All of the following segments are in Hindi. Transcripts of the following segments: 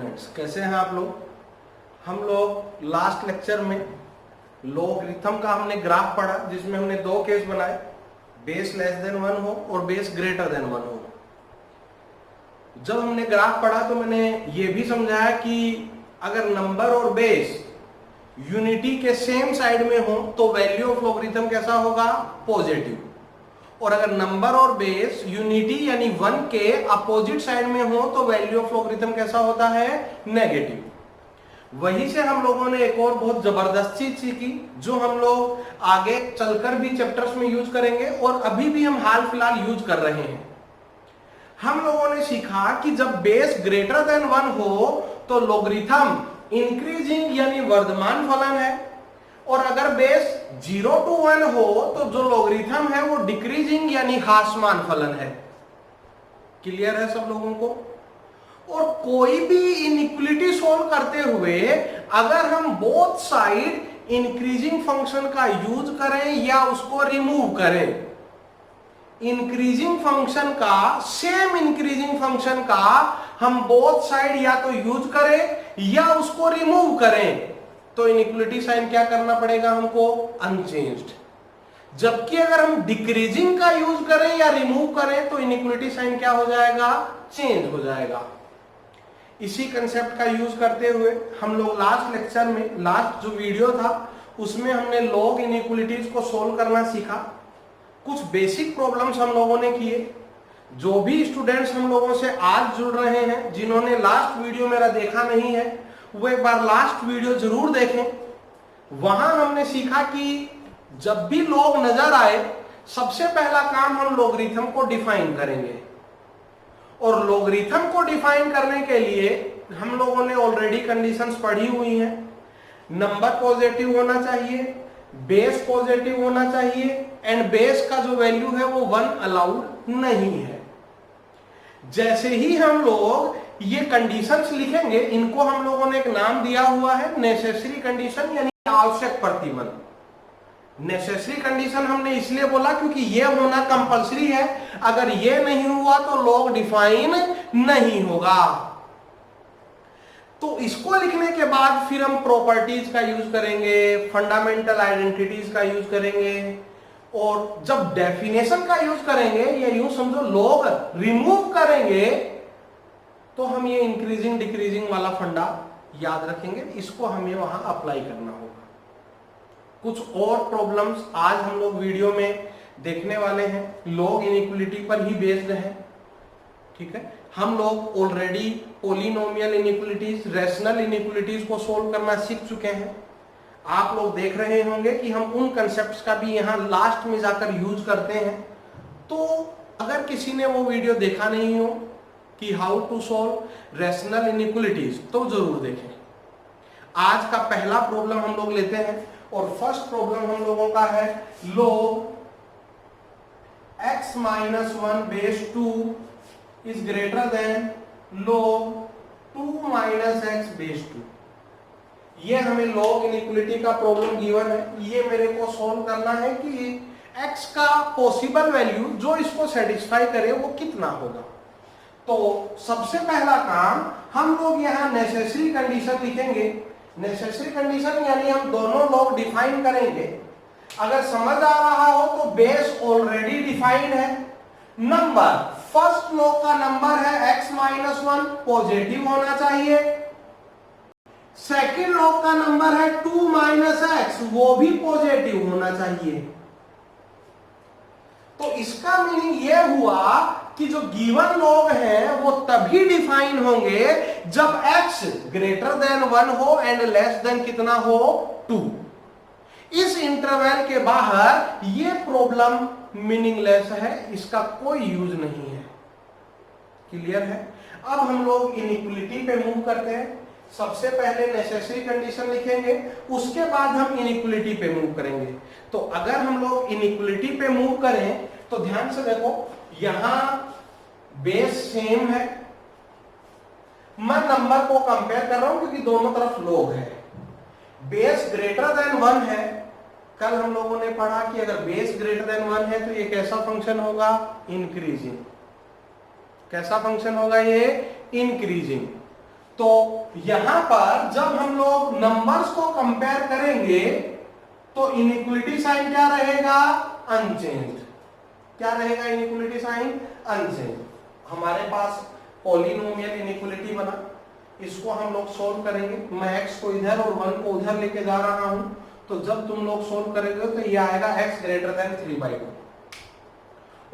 स्टूडेंट्स, कैसे हैं आप लोग। हम लोग लास्ट लेक्चर में लॉगरिथम का हमने ग्राफ पढ़ा, जिसमें हमने दो केस बनाए, बेस लेस देन 1 हो और बेस ग्रेटर देन 1 हो। जब हमने ग्राफ पढ़ा तो मैंने ये भी समझाया कि अगर नंबर और बेस यूनिटी के सेम साइड में हो तो वैल्यू ऑफ लॉगरिथम कैसा होगा, पॉजिटिव। और अगर नंबर और बेस यूनिटी यानी 1 के अपोजिट साइड में हो तो वैल्यू ऑफ लॉगरिथम कैसा होता है, नेगेटिव। वहीं से हम लोगों ने एक और बहुत जबरदस्त चीज सीखी, जो हम लोग आगे चलकर भी चैप्टर्स में यूज करेंगे और अभी भी हम हाल फिलहाल यूज कर रहे हैं। हम लोगों ने सीखा कि जब बेस ग्रेटर देन 1 हो तो लॉगरिथम इंक्रीजिंग यानी वर्धमान फलन है, और अगर बेस 0 to 1 हो तो जो लॉगरिथम है वो डिक्रीजिंग यानी ह्रासमान फलन है। क्लियर है सब लोगों को। और कोई भी इनइक्वालिटी सॉल्व करते हुए अगर हम बोथ साइड इंक्रीजिंग फंक्शन का यूज करें या उसको रिमूव करें, इंक्रीजिंग फंक्शन का, सेम इंक्रीजिंग फंक्शन का हम बोथ साइड या तो यूज करें या उसको रिमूव करें, तो इनइक्वालिटी साइन क्या करना पड़ेगा हमको, अनचेंज्ड। जबकि अगर हम डिक्रीजिंग का यूज करें या रिमूव करें तो इनइक्वालिटी साइन क्या हो जाएगा, चेंज हो जाएगा। इसी कंसेप्ट का यूज करते हुए हम लोग लास्ट लेक्चर में, लास्ट जो वीडियो था उसमें हमने लॉग इनइक्वालिटीज को सोल्व करना सीखा। कुछ बेसिक प्रॉब्लम्स हम लोगों ने किए। जो भी स्टूडेंट्स हम लोगों से आज जुड़ रहे हैं, जिन्होंने लास्ट वीडियो मेरा देखा नहीं है, वो एक बार लास्ट वीडियो जरूर देखें। वहां हमने सीखा कि जब भी लॉग नजर आए सबसे पहला काम हम लॉगरिथम को डिफाइन करेंगे, और लॉगरिथम को डिफाइन करने के लिए हम लोगों ने ऑलरेडी कंडीशंस पढ़ी हुई हैं। नंबर पॉजिटिव होना चाहिए, बेस पॉजिटिव होना चाहिए, एंड बेस का जो वैल्यू है वो 1 अलाउड नहीं है। जैसे ही हम लोग ये कंडीशंस लिखेंगे, इनको हम लोगों ने एक नाम दिया हुआ है नेसेसरी कंडीशन, यानी आवश्यक प्रतिबंध। नेसेसरी कंडीशन हमने इसलिए बोला क्योंकि ये होना कंपलसरी है, अगर ये नहीं हुआ तो लॉग डिफाइन नहीं होगा। तो इसको लिखने के बाद फिर हम प्रॉपर्टीज का यूज करेंगे, फंडामेंटल आइडेंटिटीज का यूज करेंगे, और जब डेफिनेशन का यूज करेंगे या यूं समझो लॉग रिमूव करेंगे, तो हम ये इंक्रीजिंग डिक्रीजिंग वाला फंडा याद रखेंगे। इसको हमें वहां अप्लाई करना होगा। कुछ और प्रॉब्लम्स आज हम लोग वीडियो में देखने वाले हैं, लॉग इनइक्वालिटी पर ही बेस्ड है। ठीक है, हम लोग already polynomial inequalities, rational inequalities को सोल्व करना सीख चुके हैं। आप लोग देख रहे होंगे कि हम उन कंसेप्ट्स का भी यहाँ लास्ट में जाकर यूज करते हैं। तो अगर किसी ने वो वीडियो देखा नहीं हो कि how to solve rational inequalities, तो जरूर देखें। आज का पहला प्रॉब्लम हम लोग लेते हैं, और फर्स्ट प्रॉब्लम हम लोगों का है log x minus 1 base 2 is greater than log 2 minus x base 2। ये हमें लॉग इनइक्वालिटी का प्रॉब्लम गिवन है। ये मेरे को सॉल्व करना है कि x का पॉसिबल वैल्यू जो इसको सेटिस्फाई करे वो कितना होगा। तो सबसे पहला काम हम लोग यहाँ नेसेसरी कंडीशन लिखेंगे। नेसेसरी कंडीशन यानी हम दोनों लॉग डिफाइन करेंगे। अगर समझ आ रहा हो तो बेस ऑलरेडी डिफाइंड है। नंबर, फर्स्ट लॉग का नंबर है x माइनस 1, पॉजिटिव होना चाहिए। सेकेंड लॉग का नंबर है 2 माइनस x, वो भी पॉजिटिव होना चाहिए। तो इसका मीनिंग यह हुआ कि जो गिवन लॉग है वो तभी डिफाइन होंगे जब x ग्रेटर देन 1 हो एंड लेस देन कितना हो, 2। इस इंटरवल के बाहर ये प्रॉब्लम मीनिंगलेस है, इसका कोई यूज नहीं है। क्लियर है। अब हम लोग इनइक्वालिटी पे मूव करते हैं। सबसे पहले नेसेसरी कंडीशन लिखेंगे, उसके बाद हम इनइक्वालिटी पे मूव करेंगे। तो अगर हम लोग इनइक्वालिटी पे मूव करें तो ध्यान से देखो, यहां बेस सेम है। मैं नंबर को कंपेयर कर रहा हूं क्योंकि दोनों तरफ लॉग है। बेस ग्रेटर देन 1 है। कल हम लोगों ने पढ़ा कि अगर बेस ग्रेटर देन 1 है तो ये कैसा फंक्शन होगा, इंक्रीजिंग। कैसा फंक्शन होगा ये, इंक्रीजिंग। तो यहां पर जब हम लोग नंबर्स को कंपेयर करेंगे तो इनइक्वलिटी साइन क्या रहेगा? अनचेंज्ड। क्या रहेगा इनइक्वलिटी साइन? अनचेंज्ड। हमारे पास पॉलिनोमियल इनइक्वलिटी बना, इसको हम लोग सोल्व करेंगे। मैं x को इधर और 1 को उधर लेके जा रहा हूं, तो जब तुम लोग सोल्व करेंगे तो ये आएगा x ग्रेटर देन 3/2।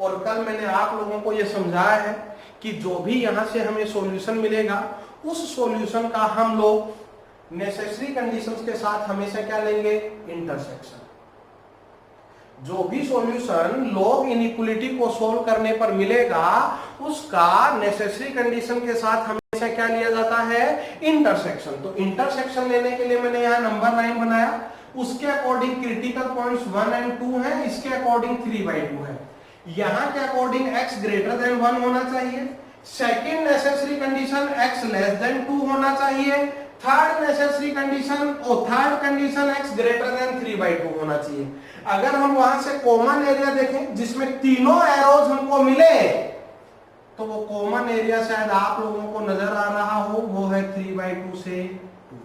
और कल मैंने आप लोगों को ये समझाया है कि जो भी यहां से हमें सॉल्यूशन मिलेगा उस सॉल्यूशन का हम लोग नेसेसरी कंडीशंस के साथ हमेशा क्या लेंगे? इंटरसेक्शन। जो भी सॉल्यूशन लॉग इनइक्वलिटी को सोल्व करने पर मिलेगा उसका नेसेसरी कंडीशन के साथ हमेशा क्या लिया जाता है? इंटरसेक्शन। तो इंटरसेक्शन लेने के लिए मैंने यहां नंबर 9 बनाया, उसके अकॉर्डिंग क्रिटिकल पॉइंट्स 1 और 2 हैं, इसके अकॉर्डिंग 3/2 है। यहां के अकॉर्डिंग x ग्रेटर देन 1 होना चाहिए, second necessary condition x less than 2 होना चाहिए, थर्ड नेसेसरी कंडीशन और third condition x greater than 3/2 होना चाहिए। अगर हम वहां से कॉमन एरिया देखें जिसमें तीनों एरोज हमको मिले तो वो कॉमन एरिया शायद आप लोगों को नजर आ रहा हो, वो है 3/2 से 2।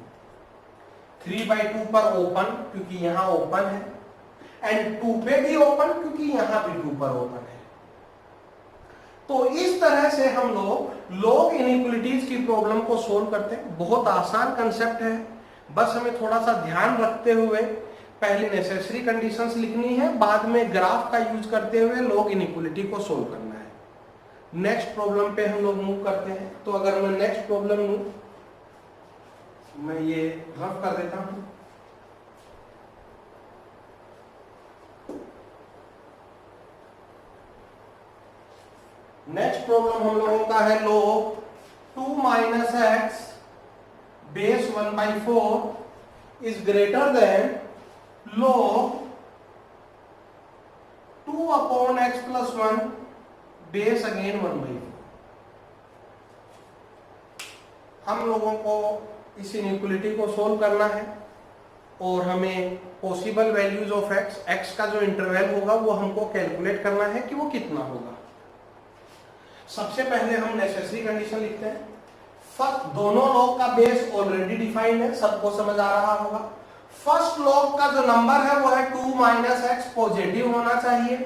3/2 पर ओपन क्योंकि यहां ओपन है, एंड 2 पे भी ओपन क्योंकि यहां भी 2 पर ओपन है। तो इस तरह से हम लोग लॉग इनइक्वलिटीज की प्रॉब्लम को सोल्व करते हैं। बहुत आसान कंसेप्ट है, बस हमें थोड़ा सा ध्यान रखते हुए पहले नेसेसरी कंडीशंस लिखनी है, बाद में ग्राफ का यूज करते हुए लॉग इनइक्वलिटी को सोल्व करना है। नेक्स्ट प्रॉब्लम पे हम लोग मूव करते हैं। तो अगर मैं नेक्स्ट प्रॉब्लम लूं, मैं ये रफ कर देता हूं। नेक्स्ट प्रॉब्लम हम लोगों का है log 2 minus x base 1/4 is greater than log 2 upon x plus 1 base again 1/4। हम लोगों को इस इनइक्वलिटी को सोल्व करना है और हमें पॉसिबल वैल्यूज ऑफ x का जो इंटरवल होगा वो हमको कैलकुलेट करना है कि वो कितना होगा। सबसे पहले हम नेसेसरी कंडीशन लिखते हैं। फर्स्ट, दोनों लॉग का बेस ऑलरेडी डिफाइंड है, सबको समझ आ रहा होगा। फर्स्ट लॉग का जो नंबर है वो है 2 माइनस एक्स, पॉजिटिव होना चाहिए।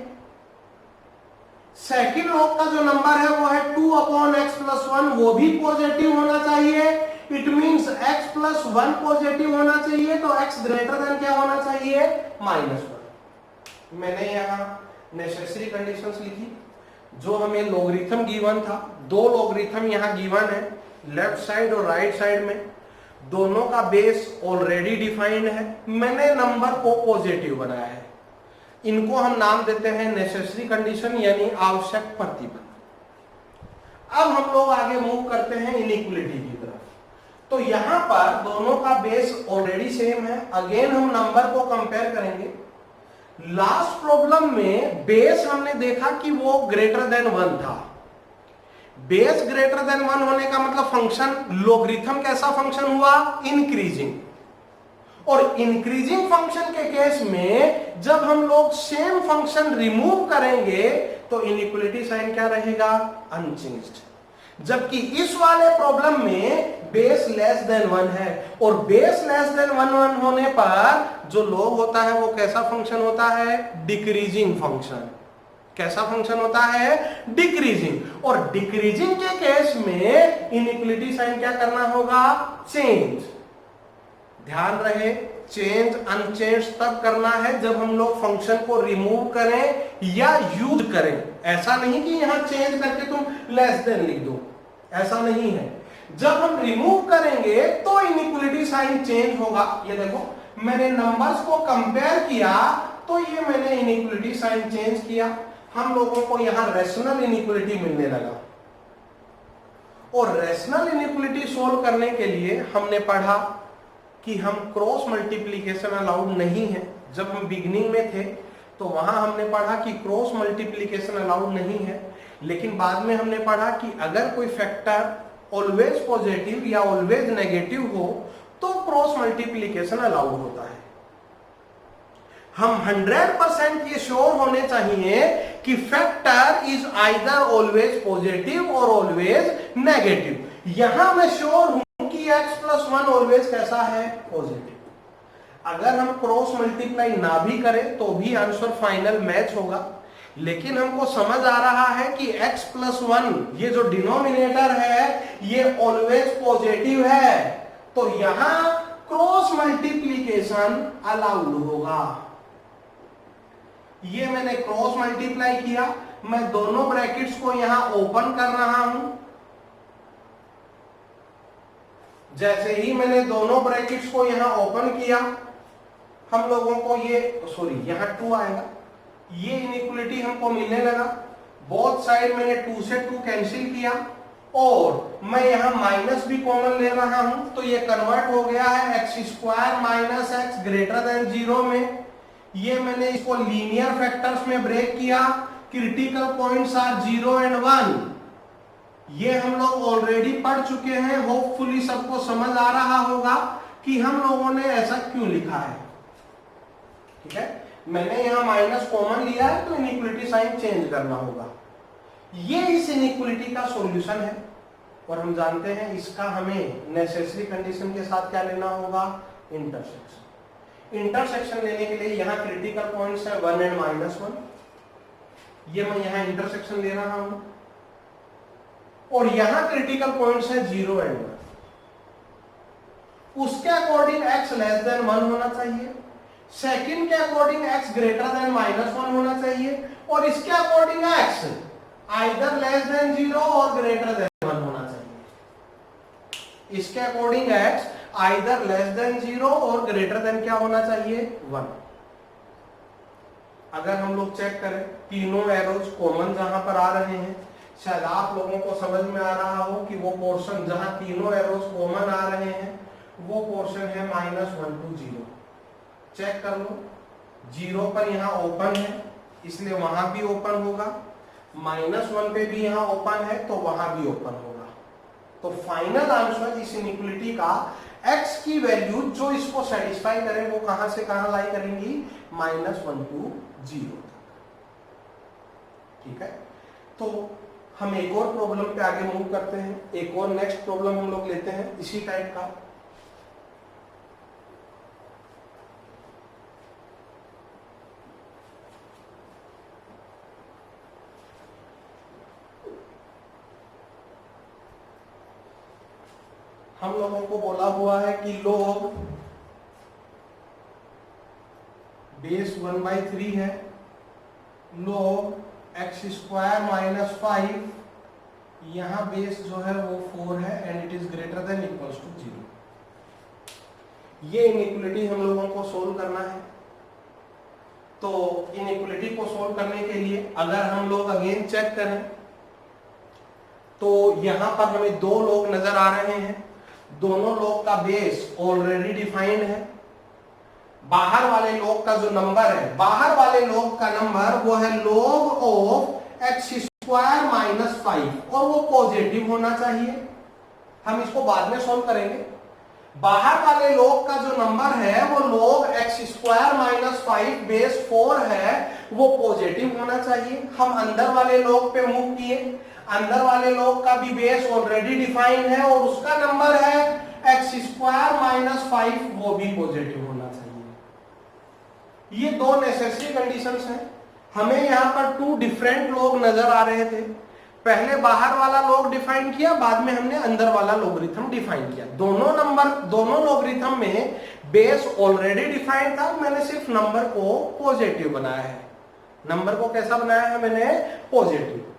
सेकेंड लॉग का जो नंबर है वो है 2 अपॉन एक्स प्लस 1, वो भी पॉजिटिव होना चाहिए। It means x plus 1 positive होना चाहिए, तो x ग्रेटर देन क्या होना चाहिए? -1। मैंने यहां नेसेसरी कंडीशंस लिखी। जो हमें लॉगरिथम गिवन था, दो लॉगरिथम यहां गिवन है, लेफ्ट साइड और राइट साइड में, दोनों का बेस ऑलरेडी डिफाइंड है। मैंने नंबर को पॉजिटिव बनाया है, इनको हम नाम देते हैं नेसेसरी कंडीशन यानी आवश्यक प्रतिबंध। अब हम लोग आगे मूव करते हैं इनइक्वलिटी की तरफ। तो यहां पर दोनों का बेस ऑलरेडी सेम है। अगेन हम नंबर को कंपेयर करेंगे। लास्ट प्रॉब्लम में बेस हमने देखा कि वो ग्रेटर देन 1 था। बेस ग्रेटर देन 1 होने का मतलब फंक्शन लॉगरिथम कैसा फंक्शन हुआ? इंक्रीजिंग। और इंक्रीजिंग फंक्शन के केस में जब हम लोग सेम फंक्शन रिमूव करेंगे तो इनइक्वलिटी साइन क्या रहेगा? अनचेंज्ड। जबकि इस वाले प्रॉब्लम में बेस लेस देन 1 है, और बेस लेस देन 1 होने पर जो लॉग होता है वो कैसा फंक्शन होता है? Decreasing function. कैसा फंक्शन होता है? डिक्रीजिंग। और डिक्रीजिंग के केस में इनइक्वलिटी साइन क्या करना होगा? चेंज। ध्यान रहे, चेंज अनचेंज तब करना है जब हम लोग फंक्शन को रिमूव करें या यूज करें। ऐसा नहीं कि यहां चेंज करके तुम लेस देन लिख दो, ऐसा नहीं है। जब हम रिमूव करेंगे तो इनइक्वलिटी साइन चेंज होगा। ये देखो, मैंने नंबर्स को कंपेयर किया तो ये मैंने इनइक्वलिटी साइन चेंज किया। हम लोगों को यहां रेशनल इनइक्वलिटी मिलने लगा। और रेशनल इनइक्वलिटी सोल्व करने के लिए हमने पढ़ा कि हम क्रॉस मल्टीप्लीकेशन अलाउड नहीं है। जब हम बिगिनिंग में थे तो वहां हमने पढ़ा कि क्रॉस मल्टीप्लीकेशन अलाउड नहीं है, लेकिन बाद में हमने पढ़ा कि अगर कोई फैक्टर ऑलवेज पॉजिटिव या ऑलवेज नेगेटिव हो तो क्रॉस मल्टीप्लीकेशन अलाउड होता है। हम 100% ये श्योर होने चाहिए कि factor is either always positive और ऑलवेज नेगेटिव। यहां मैं श्योर हूं +1 ऑलवेज कैसा है, पॉजिटिव। अगर हम क्रॉस मल्टीप्लाई ना भी करें तो भी आंसर फाइनल मैच होगा, लेकिन हमको समझ आ रहा है कि x+1 ये जो डिनोमिनेटर है ये ऑलवेज पॉजिटिव है, तो यहां क्रॉस मल्टीप्लीकेशन अलाउड होगा। ये मैंने क्रॉस मल्टीप्लाई किया, मैं दोनों ब्रैकेट्स को यहां ओपन कर रहा हूं। जैसे ही मैंने दोनों ब्रैकेट्स को यहां ओपन किया, हम लोगों को ये यहां 2 आएगा, ये इनइक्वलिटी हमको मिलने लगा। बोथ साइड मैंने 2 से 2 कैंसिल किया और मैं यहां माइनस भी कॉमन ले रहा हूं, तो ये कन्वर्ट हो गया है x² - x ग्रेटर देन 0 में। ये मैंने इसको लीनियर फैक्टर्स में ब्रेक किया, क्रिटिकल पॉइंट्स आर 0 and 1। ये हम लोग ऑलरेडी पढ़ चुके हैं, होपफुली सबको समझ आ रहा होगा कि हम लोगों ने ऐसा क्यों लिखा है। ठीक है, मैंने यहां माइनस कॉमन लिया है तो इनइक्वलिटी साइन चेंज करना होगा। ये इस इनइक्वलिटी का सॉल्यूशन है और हम जानते हैं इसका हमें नेसेसरी कंडीशन के साथ क्या लेना होगा, इंटरसेक्शन। इंटरसेक्शन लेने के लिए यहां क्रिटिकल पॉइंट्स है 1 and -1, ये मैं यहां इंटरसेक्शन ले रहा हूं, और यहां क्रिटिकल पॉइंट्स है 0 and 1। उसके अकॉर्डिंग x लेस देन 1 होना चाहिए, सेकंड के अकॉर्डिंग x ग्रेटर देन -1 होना चाहिए, और इसके according x either less than 0 और ग्रेटर देन 1 होना चाहिए। इसके according x either less than 0 और ग्रेटर देन क्या होना चाहिए, 1। अगर हम लोग चेक करें तीनों एरोज कॉमन जहां पर आ रहे हैं, शायद आप लोगों को समझ में आ रहा हो कि वो पोर्शन जहां तीनों एरोज कॉमन आ रहे हैं वो पोर्शन है -1 to 0। चेक कर लो, 0 पर यहां ओपन है इसलिए वहां भी ओपन होगा, -1 पे भी यहां ओपन है तो वहां भी ओपन होगा। तो फाइनल आंसर इस इनइक्वलिटी का x की वैल्यू जो इसको सेटिस्फाई करे वो कहां से कहां लाई करेंगी, -1 to 0। ठीक है, तो हम एक और प्रॉब्लम पे आगे मूव करते हैं। एक और नेक्स्ट प्रॉब्लम हम लोग लेते हैं इसी टाइप का। हम लोगों को बोला हुआ है कि log बेस 1/3 है, log x² - 5, यहां बेस जो है वो 4 है and it is greater than equals to 0। ये इनइक्वलिटी हम लोगों को सोल्व करना है। तो इनइक्वलिटी को सोल्व करने के लिए अगर हम लोग अगेन चेक करें तो यहां पर हमें 2 लोग नजर आ रहे हैं, दोनों लोग का बेस ऑलरेडी डिफाइंड है। बाहर वाले लोग का जो नंबर है, बाहर वाले लोग का नंबर वो है log ऑफ x² - 5 और वो पॉजिटिव होना चाहिए। हम इसको बाद में सॉल्व करेंगे। बाहर वाले लोग का जो नंबर है वो log x² - 5 बेस 4 है, वो पॉजिटिव होना चाहिए। हम अंदर वाले लोग पे मूव किए, अंदर वाले लोग का भी बेस ऑलरेडी डिफाइंड है और उसका नंबर है x² - 5, वो भी पॉजिटिव होना चाहिए। ये 2 नेसेसरी कंडीशंस हैं। हमें यहां पर 2 डिफरेंट लोग नजर आ रहे थे। पहले बाहर वाला लोग डिफाइन किया, बाद में हमने अंदर वाला लोगरिथम डिफाइन किया। दोनों लोगरिथम में बेस ऑलरेडी डिफाइंड था, मैंने सिर्फ नंबर को पॉजिटिव बनाया है। नंबर को कैसा बनाया है मैंने, पॉजिटिव।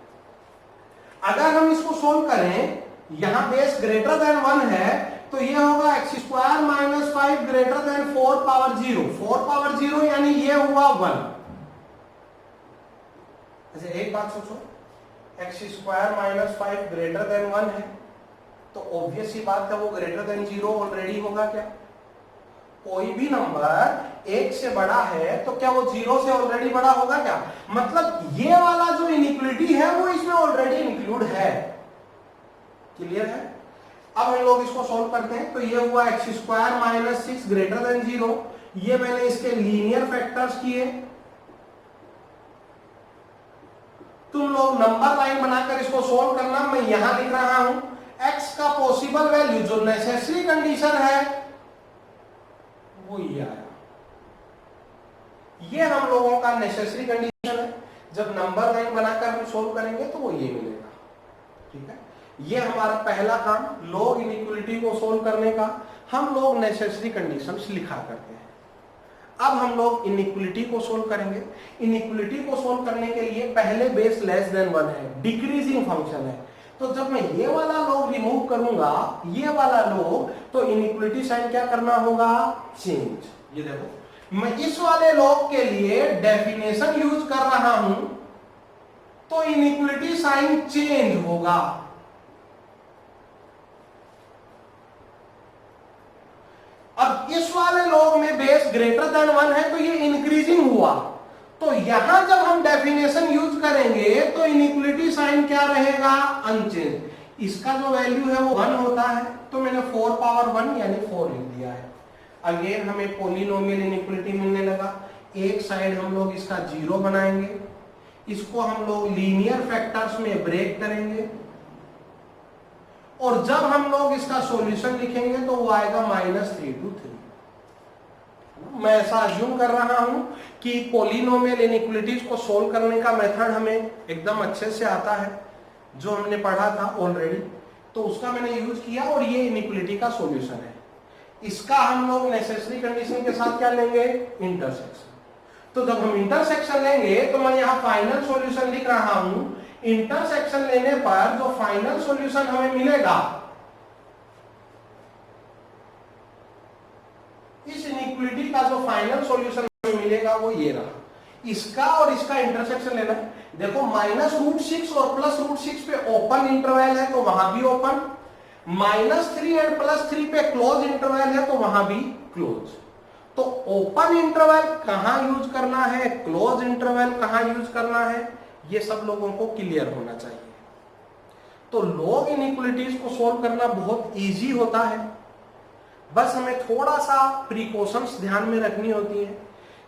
अगर हम इसको सोल्व करें, यहां बेस ग्रेटर देन 1 है तो ये होगा x² - 5 greater than 4 power 0। 4 power 0 यानी ये हुआ 1। अच्छा एक बात सोचो, x² - 5 ग्रेटर देन 1 है तो ऑब्वियस ही बात है वो ग्रेटर देन 0 ऑलरेडी होगा। क्या कोई भी नंबर 1 से बड़ा है तो क्या वो 0 से ऑलरेडी बड़ा होगा क्या? मतलब ये वाला जो इनइक्वलिटी है वो इसमें ऑलरेडी इंक्लूड है। क्लियर है? अब हम लोग इसको सॉल्व करते हैं। तो ये हुआ x² - 6 ग्रेटर देन 0। ये मैंने इसके लीनियर फैक्टर्स किए। तुम लोग नंबर लाइन बनाकर इसको सॉल्व करना, मैं यहां लिख रहा हूं x का पॉसिबल वैल्यू जो नेसेसरी कंडीशन है वो ये आया। ये हम लोगों का नेसेसरी कंडीशन है। जब नंबर लाइन बनाकर हम सोल्व करेंगे तो वो ये मिलेगा। ठीक है, ये हमारा पहला काम लॉग इनइक्वालिटी को सोल्व करने का। हम लोग नेसेसरी कंडीशंस लिखा करते हैं। अब हम लोग इनइक्वालिटी को सोल्व करेंगे। इनइक्वालिटी को सोल्व करने के लिए पहले बेस लेस देन 1 है, डिक्रीजिंग फंक्शन है। तो जब मैं ये वाला लॉग रिमूव करूंगा, ये वाला लॉग, तो इनइक्वालिटी साइन क्या करना होगा, चेंज। ये देखो मैं इस वाले लॉग के लिए डेफिनेशन यूज कर रहा हूं तो इनइक्वालिटी साइन चेंज होगा। अब इस वाले लॉग में बेस ग्रेटर देन 1 है तो ये इंक्रीजिंग हुआ। तो यहां जब हम डेफिनेशन यूज करेंगे तो इनइक्वालिटी साइन क्या रहेगा, अनचेंज। इसका जो वैल्यू है वो 1 होता है, तो मैंने 4 पावर 1 यानी 4 लिख दिया है। अगेन हमें पॉलिनोमियल इनइक्वालिटी मिलने लगा। एक साइड हम लोग इसका 0 बनाएंगे, इसको हम लोग लीनियर फैक्टर्स में ब्रेक करेंगे और जब हम लोग इसका सॉल्यूशन लिखेंगे तो वो आएगा -3 to 3। मैं ऐसा अज्यूम कर रहा हूं कि पॉलिनोमियल इनइक्वालिटीज को सोल्व करने का मेथड हमें एकदम अच्छे से आता है, जो हमने पढ़ा था ऑलरेडी, तो उसका मैंने यूज किया और ये इनइक्वालिटी का सॉल्यूशन है। इसका हम लोग नेसेसरी कंडीशन के साथ क्या लेंगे, इंटरसेक्शन। तो जब हम इंटरसेक्शन लेंगे तो मैं यहाँ फाइनल सॉल्यूशन लिख रहा हूं। इंटरसेक्शन लेने पर जो फाइनल सॉल्यूशन हमें मिलेगा, इस इनइक्वालिटी का जो फाइनल सॉल्यूशन हमें मिलेगा वो ये रहा। इसका और इसका इंटरसेक्शन लेना है। देखो -√6 और +√6 पे ओपन इंटरवल है तो वहां भी ओपन, -3 एंड +3 पे क्लोज इंटरवल है तो वहां भी क्लोज। तो ओपन इंटरवल कहां यूज करना है, क्लोज इंटरवल कहां यूज करना है, ये सब लोगों को क्लियर होना चाहिए। तो लॉग इनइक्वालिटीज को सोल्व करना बहुत इजी होता है, बस हमें थोड़ा सा प्रिकॉशंस ध्यान में रखनी होती है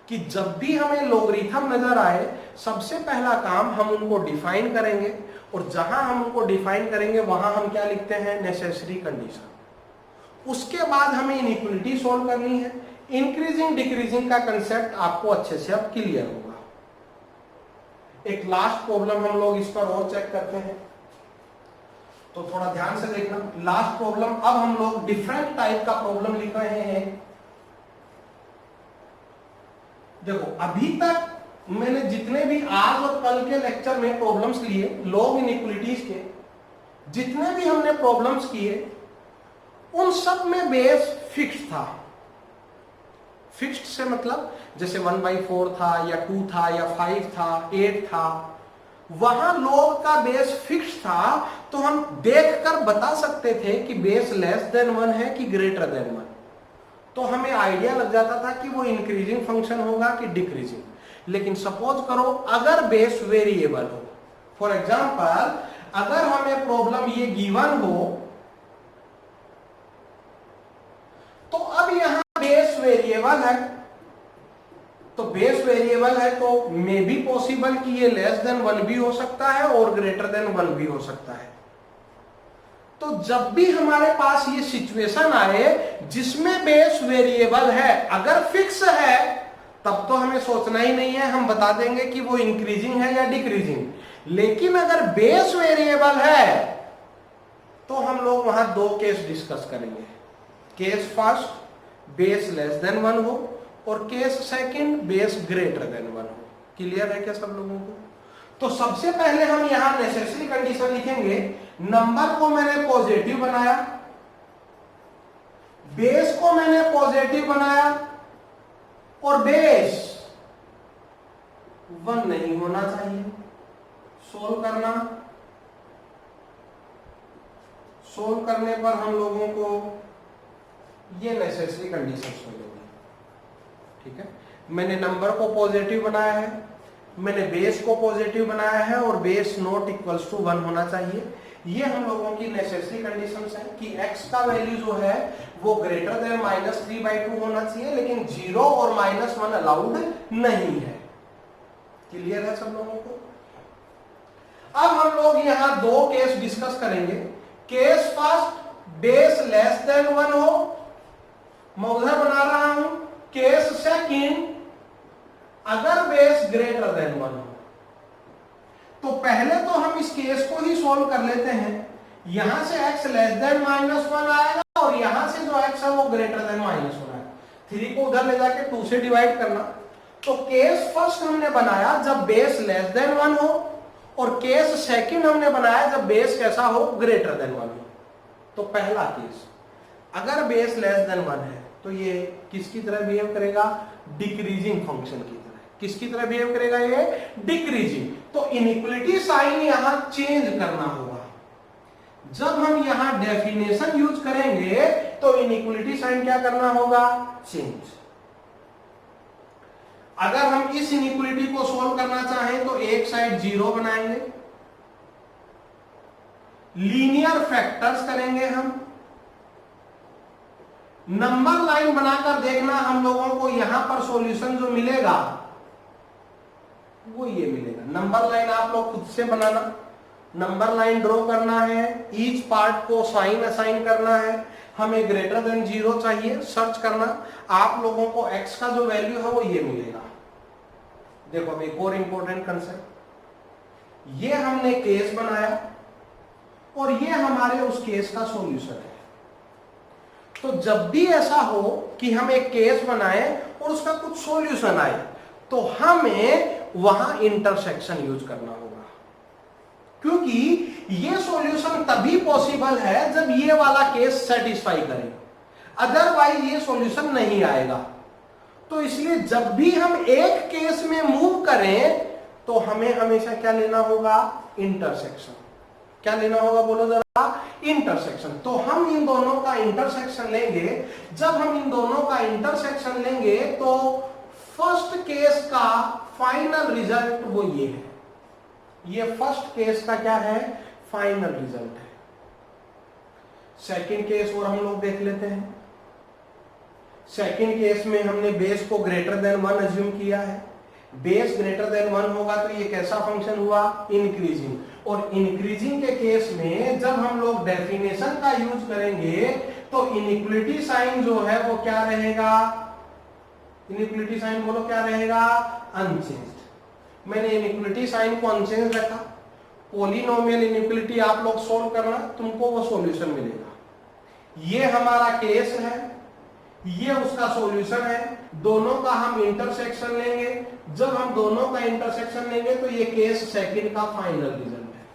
कि जब भी हमें लॉगरिथम नजर आए सबसे पहला काम हम उनको डिफाइन करेंगे और जहां हम उनको डिफाइन करेंगे वहां हम क्या लिखते हैं, नेसेसरी कंडीशन। उसके बाद हमें इनइक्वालिटी सोल्व करनी है। इंक्रीजिंग डिक्रीजिंग का कंसेप्ट आपको अच्छे से अब क्लियर होगा। एक लास्ट प्रॉब्लम हम लोग इस पर और चेक करते हैं, तो थोड़ा ध्यान से देखना। लास्ट प्रॉब्लम, अब हम लोग डिफरेंट टाइप का प्रॉब्लम लिख रहे हैं। देखो अभी तक मैंने जितने भी आज और कल के लेक्चर में प्रॉब्लम्स लिए लॉग इनइक्वालिटीज के, जितने भी हमने प्रॉब्लम्स किए उन सब में बेस फिक्स था। फिक्स्ड से मतलब जैसे 1/4 था या 2 था या 5 था, 8 था, वहां लॉग का बेस फिक्स था। तो हम देखकर बता सकते थे कि बेस लेस देन 1 है कि ग्रेटर देन 1। तो हमें आइडिया लग जाता था कि वो इंक्रीजिंग फंक्शन होगा कि डिक्रीजिंग। लेकिन सपोज करो अगर बेस वेरिएबल हो, फॉर एग्जांपल अगर हमें प्रॉब्लम ये गिवन हो तो अब यहां बेस वेरिएबल है, तो बेस वेरिएबल है तो मे बी पॉसिबल कि ये लेस देन 1 भी हो सकता है और ग्रेटर देन 1 भी हो सकता है। तो जब भी हमारे पास ये सिचुएशन आए जिसमें बेस वेरिएबल है, अगर फिक्स है तब तो हमें सोचना ही नहीं है, हम बता देंगे कि वो इंक्रीजिंग है या डिक्रीजिंग। लेकिन अगर बेस वेरिएबल है तो हम लोग वहां दो केस डिस्कस करेंगे। Case first base less than 1 हो और case second base greater than 1 हो। क्लियर है क्या सब लोगों को? तो सबसे पहले हम यहां नेसेसरी कंडीशन लिखेंगे। नंबर को मैंने पॉजिटिव बनाया, बेस को मैंने पॉजिटिव बनाया और बेस 1 नहीं होना चाहिए। सोल्व करना, सोल्व करने पर हम लोगों को ये नेसेसरी कंडीशन मिलेगी। ठीक है, मैंने नंबर को पॉजिटिव बनाया है, मैंने बेस को पॉजिटिव बनाया है और बेस नॉट इक्वल्स टू 1 होना चाहिए। ये हम लोगों की नेसेसरी कंडीशंस है कि x का वैल्यू जो है वो ग्रेटर देन -3/2 होना चाहिए, लेकिन 0 और -1 अलाउड नहीं है। क्लियर है सब लोगों को? अब हम लोग यहां दो केस डिस्कस करेंगे। Case first base less than 1 हो, मैं उधर बना रहा हूं केस सेकंड अगर बेस ग्रेटर देन 1 हो। तो पहले तो हम इस केस को ही सॉल्व कर लेते हैं। यहां से x लेस देन -1 आएगा और यहां से जो x है वो ग्रेटर देन -1 आएगा। 3 को उधर ले जाके 2 से डिवाइड करना। तो केस फर्स्ट हमने बनाया जब बेस लेस देन 1 हो, और केस सेकंड हमने बनाया जब बेस कैसा हो, ग्रेटर देन 1 हो। तो पहला केस अगर बेस लेस देन 1 है तो ये किसकी तरह बिहेव करेगा, डिक्रीजिंग फंक्शन की तरह। किसकी तरह बिहेव करेगा, ये डिक्रीजिंग। तो इनइक्वालिटी साइन यहां चेंज करना होगा। जब हम यहां डेफिनेशन यूज करेंगे तो इनइक्वालिटी साइन क्या करना होगा, चेंज। अगर हम इस इनइक्वालिटी को सोल्व करना चाहें तो एक साइड 0 बनाएंगे, लीनियर फैक्टर्स करेंगे हम, नंबर लाइन बनाकर देखना हम लोगों को यहां पर सॉल्यूशन जो मिलेगा वो ये मिलेगा। नंबर लाइन आप लोग खुद से बनाना, नंबर लाइन ड्रॉ करना है, ईच पार्ट को साइन असाइन करना है, हमें ग्रेटर देन 0 चाहिए, सर्च करना, आप लोगों को x का जो वैल्यू है वो ये मिलेगा। देखो अब एक और इंपॉर्टेंट कंसेप्ट, ये हमने केस बनाया और ये हमारे उस केस का सॉल्यूशन है। तो जब भी ऐसा हो कि हम एक केस बनाए और उसका कुछ सॉल्यूशन आए तो हमें वहां इंटरसेक्शन यूज करना होगा, क्योंकि ये सॉल्यूशन तभी पॉसिबल है जब ये वाला केस सेटिस्फाई करे, अदरवाइज ये सॉल्यूशन नहीं आएगा। तो इसलिए जब भी हम एक केस में मूव करें तो हमें हमेशा क्या लेना होगा, इंटरसेक्शन। क्या लेना होगा बोलो जरा, इंटरसेक्शन। तो हम इन दोनों का इंटरसेक्शन लेंगे। जब हम इन दोनों का इंटरसेक्शन लेंगे तो फर्स्ट केस का फाइनल रिजल्ट वो ये है। ये फर्स्ट केस का क्या है, फाइनल रिजल्ट है। सेकंड केस और हम लोग देख लेते हैं। सेकंड केस में हमने बेस को ग्रेटर देन 1 अज्यूम किया है। बेस ग्रेटर देन 1 होगा तो ये कैसा फंक्शन हुआ, इंक्रीजिंग। और इंक्रीजिंग के केस में जब हम लोग डेफिनेशन का यूज करेंगे तो इनइक्वालिटी साइन जो है वो क्या रहेगा, इनइक्वालिटी साइन बोलो क्या रहेगा, अनचेंज्ड। मैंने इनइक्वालिटी साइन को अनचेंज रखा। पॉलिनोमियल इनइक्वालिटी आप लोग सोल्व करना, तुमको वो सॉल्यूशन मिलेगा। ये हमारा केस है, ये उसका सॉल्यूशन है। दोनों का हम इंटरसेक्शन लेंगे। जब हम दोनों का इंटरसेक्शन लेंगे तो ये केस सेकंड का फाइनल रिजल्ट है,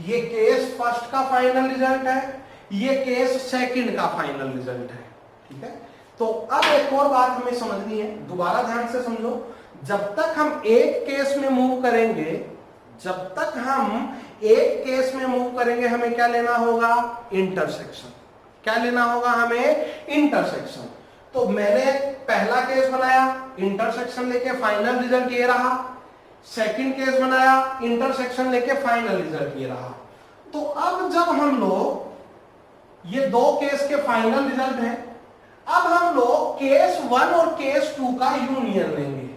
ये केस फर्स्ट का फाइनल रिजल्ट है, ये केस सेकंड का फाइनल रिजल्ट है। ठीक है, तो अब एक और बात हमें समझनी है, दोबारा ध्यान से समझो। जब तक हम एक केस में मूव करेंगे, जब तक हम एक केस में मूव करेंगे हमें क्या लेना होगा, इंटरसेक्शन। क्या लेना होगा हमें, इंटरसेक्शन। तो मैंने पहला केस बनाया, इंटरसेक्शन लेके फाइनल रिजल्ट ये रहा। सेकंड केस बनाया, इंटरसेक्शन लेके फाइनल रिजल्ट ये रहा। तो अब जब हम लोग ये दो केस के फाइनल रिजल्ट हैं, अब हम लोग केस 1 और केस 2 का यूनियन लेंगे।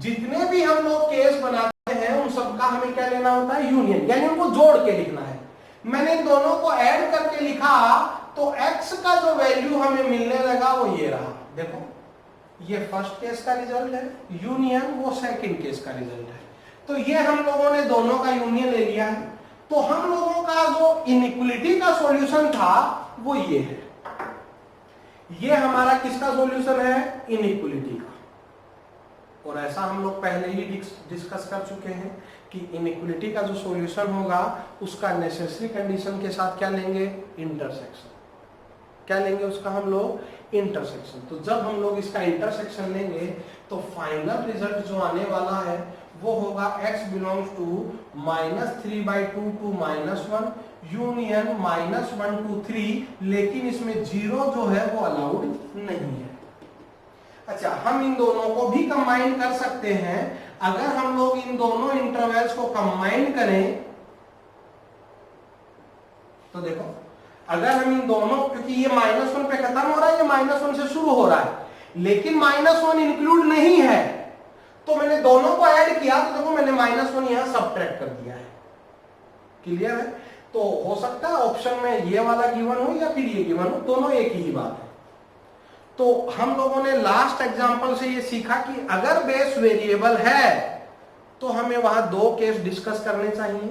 जितने भी हम लोग केस बनाते हैं उन सबका हमें क्या लेना होता है, यूनियन, यानी उनको जोड़ के लिखना है। मैंने इन दोनों को ऐड करके लिखा तो x का जो वैल्यू हमें मिलने लगा वो ये रहा। देखो ये फर्स्ट केस का रिजल्ट है, यूनियन वो सेकंड केस का रिजल्ट है। तो ये हम लोगों ने दोनों का यूनियन ले लिया है। तो हम लोगों का जो इनइक्वालिटी का सॉल्यूशन था वो ये है। ये हमारा किसका सॉल्यूशन है, इनइक्वालिटी का। और ऐसा हम लोग पहले ही डिस्कस कर चुके हैं कि इनइक्वालिटी का जो सॉल्यूशन होगा उसका नेसेसरी कंडीशन के साथ क्या लेंगे, इंटरसेक्शन। क्या लेंगे उसका हम लोग, इंटरसेक्शन। तो जब हम लोग इसका इंटरसेक्शन लेंगे तो फाइनल रिजल्ट जो आने वाला है वो होगा x belongs to -3/2 to -1 union -1 to 3, लेकिन इसमें 0 जो है वो अलाउड नहीं है। अच्छा, हम इन दोनों को भी कंबाइन कर सकते हैं। अगर हम लोग इन दोनों इंटरवल्स को कंबाइन करें तो देखो, अगर हम इन दोनों, क्योंकि ये -1 पे खत्म हो रहा है, ये -1 से शुरू हो रहा है, लेकिन -1 इंक्लूड नहीं है, तो मैंने दोनों को ऐड किया तो देखो मैंने -1 यहां सब्ट्रैक्ट कर दिया है। क्लियर है? तो हो सकता है ऑप्शन में ये वाला गिवन हो या फिर ये गिवन हो, दोनों एक ही बात है। तो हम लोगों ने लास्ट एग्जांपल से ये सीखा कि अगर बेस वेरिएबल है तो हमें वहां दो केस डिस्कस करने चाहिए।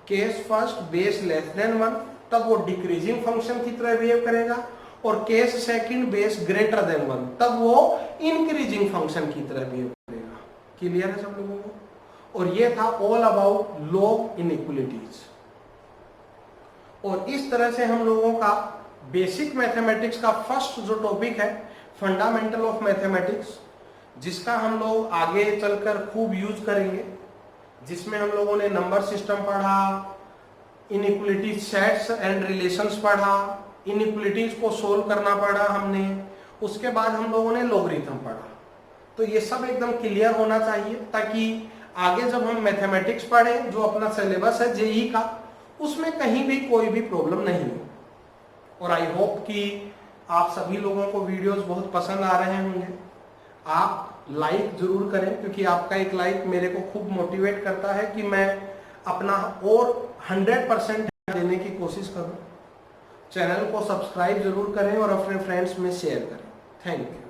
Case first base less than 1, तब वो डिक्रीजिंग फंक्शन की तरह बिहेव करेगा, और case second base greater than 1, तब वो इंक्रीजिंग फंक्शन की तरह बिहेव करेगा। क्लियर है सब लोगों को? और ये था ऑल अबाउट लॉग इनइक्वालिटीज। और इस तरह से हम लोगों का बेसिक मैथमेटिक्स का फर्स्ट जो टॉपिक है फंडामेंटल ऑफ मैथमेटिक्स, जिसका हम लोग आगे चलकर खूब यूज करेंगे, जिसमें हम लोगों ने नंबर सिस्टम पढ़ा, इनइक्वालिटी सेट्स एंड रिलेशंस पढ़ा, इनइक्वालिटीज को सोल्व करना पड़ा हमने, उसके बाद हम लोगों ने लॉगरिथम पढ़ा। तो ये सब एकदम क्लियर होना चाहिए ताकि आगे जब हम मैथमेटिक्स पढ़ें, जो अपना सिलेबस है जेई का, उसमें कहीं भी कोई भी प्रॉब्लम नहीं हो। और आई होप कि आप सभी लोगों को वीडियोस बहुत पसंद आ रहे होंगे। आप लाइक जरूर करें, क्योंकि आपका एक लाइक मेरे को खूब मोटिवेट करता है कि मैं अपना और 100% देने की कोशिश करूं। चैनल को सब्सक्राइब जरूर करें और अपने फ्रेंड्स में शेयर करें। Thank you.